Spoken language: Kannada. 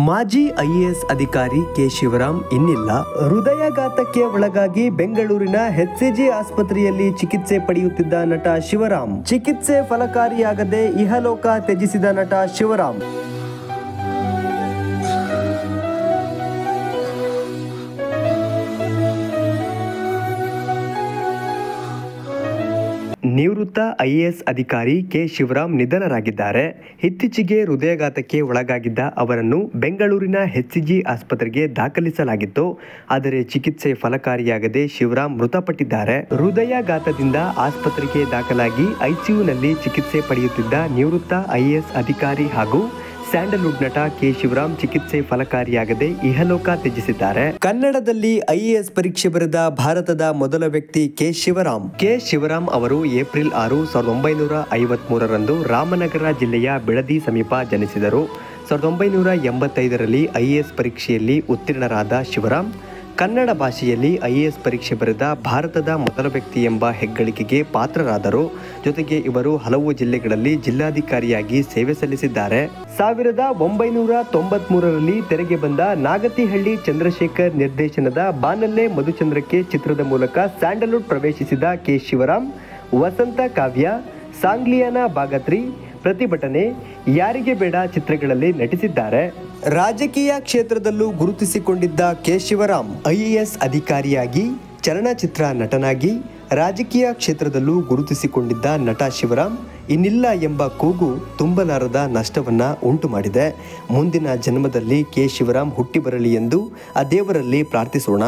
ಮಾಜಿ ಐಎಎಸ್ ಅಧಿಕಾರಿ ಕೆ ಶಿವರಾಮ್ ಇನ್ನಿಲ್ಲ. ಹೃದಯಾಘಾತಕ್ಕೆ ಒಳಗಾಗಿ ಬೆಂಗಳೂರಿನ HCG ಆಸ್ಪತ್ರೆಯಲ್ಲಿ ಚಿಕಿತ್ಸೆ ಪಡೆಯುತ್ತಿದ್ದ ನಟ ಶಿವರಾಮ್. ಚಿಕಿತ್ಸೆ ಫಲಕಾರಿಯಾಗದೆ ಇಹಲೋಕ ತ್ಯಜಿಸಿದ ನಟ ಶಿವರಾಮ್. ನಿವೃತ್ತ ಐಎಎಸ್ ಅಧಿಕಾರಿ ಕೆ ಶಿವರಾಮ್ ನಿಧನರಾಗಿದ್ದಾರೆ. ಇತ್ತೀಚೆಗೆ ಹೃದಯಾಘಾತಕ್ಕೆ ಒಳಗಾಗಿದ್ದ ಅವರನ್ನು ಬೆಂಗಳೂರಿನ HCG ಆಸ್ಪತ್ರೆಗೆ ದಾಖಲಿಸಲಾಗಿತ್ತು. ಆದರೆ ಚಿಕಿತ್ಸೆ ಫಲಕಾರಿಯಾಗದೆ ಶಿವರಾಮ್ ಮೃತಪಟ್ಟಿದ್ದಾರೆ. ಹೃದಯಾಘಾತದಿಂದ ಆಸ್ಪತ್ರೆಗೆ ದಾಖಲಾಗಿ ಐಸಿಯುನಲ್ಲಿ ಚಿಕಿತ್ಸೆ ಪಡೆಯುತ್ತಿದ್ದ ನಿವೃತ್ತ ಐಎಎಸ್ ಅಧಿಕಾರಿ ಹಾಗೂ ಸ್ಯಾಂಡಲ್ವುಡ್ ನಟ ಕೆ ಶಿವರಾಮ್ ಚಿಕಿತ್ಸೆ ಫಲಕಾರಿಯಾಗದೆ ಇಹಲೋಕ ತ್ಯಜಿಸಿದ್ದಾರೆ. ಕನ್ನಡದಲ್ಲಿ ಐಎಎಸ್ ಪರೀಕ್ಷೆ ಬರೆದ ಭಾರತದ ಮೊದಲ ವ್ಯಕ್ತಿ ಕೆ ಶಿವರಾಮ್. ಕೆ ಶಿವರಾಮ್ ಅವರು ಏಪ್ರಿಲ್ 6, 1953ರಂದು ರಾಮನಗರ ಜಿಲ್ಲೆಯ ಬಿಳದಿ ಸಮೀಪ ಜನಿಸಿದರು. 1985ರಲ್ಲಿ ಐಎಎಸ್ ಪರೀಕ್ಷೆಯಲ್ಲಿ ಉತ್ತೀರ್ಣರಾದ ಶಿವರಾಮ್ ಕನ್ನಡ ಭಾಷೆಯಲ್ಲಿ ಐಎಎಸ್ ಪರೀಕ್ಷೆ ಬರೆದ ಭಾರತದ ಮೊದಲ ವ್ಯಕ್ತಿ ಎಂಬ ಹೆಗ್ಗಳಿಕೆಗೆ ಪಾತ್ರರಾದರು. ಜೊತೆಗೆ ಇವರು ಹಲವು ಜಿಲ್ಲೆಗಳಲ್ಲಿ ಜಿಲ್ಲಾಧಿಕಾರಿಯಾಗಿ ಸೇವೆ ಸಲ್ಲಿಸಿದ್ದಾರೆ. 1993ರಲ್ಲಿ ತೆರೆಗೆ ಬಂದ ನಾಗತಿಹಳ್ಳಿ ಚಂದ್ರಶೇಖರ್ ನಿರ್ದೇಶನದ ಬಾನಲ್ಲೆ ಮಧುಚಂದ್ರಕ್ಕೆ ಚಿತ್ರದ ಮೂಲಕ ಸ್ಯಾಂಡಲ್ವುಡ್ ಪ್ರವೇಶಿಸಿದ ಕೆ ಶಿವರಾಮ್ ವಸಂತ ಕಾವ್ಯ, ಸಾಂಗ್ಲಿಯಾನ ಭಾಗತ್ರಿ, ಪ್ರತಿಭಟನೆ, ಯಾರಿಗೆ ಬೇಡ ಚಿತ್ರಗಳಲ್ಲಿ ನಟಿಸಿದ್ದಾರೆ. ರಾಜಕೀಯ ಕ್ಷೇತ್ರದಲ್ಲೂ ಗುರುತಿಸಿಕೊಂಡಿದ್ದ ಕೆ ಶಿವರಾಮ್ ಐಎಎಸ್ ಅಧಿಕಾರಿಯಾಗಿ, ಚಲನಚಿತ್ರ ನಟನಾಗಿ, ರಾಜಕೀಯ ಕ್ಷೇತ್ರದಲ್ಲೂ ಗುರುತಿಸಿಕೊಂಡಿದ್ದ ನಟ ಶಿವರಾಮ್ ಇನ್ನಿಲ್ಲ ಎಂಬ ಕೂಗು ತುಂಬಲಾರದ ನಷ್ಟವನ್ನ ಉಂಟು ಮಾಡಿದೆ. ಮುಂದಿನ ಜನ್ಮದಲ್ಲಿ ಕೆ ಶಿವರಾಮ್ ಹುಟ್ಟಿ ಬರಲಿ ಎಂದು ಆ ದೇವರಲ್ಲಿ ಪ್ರಾರ್ಥಿಸೋಣ.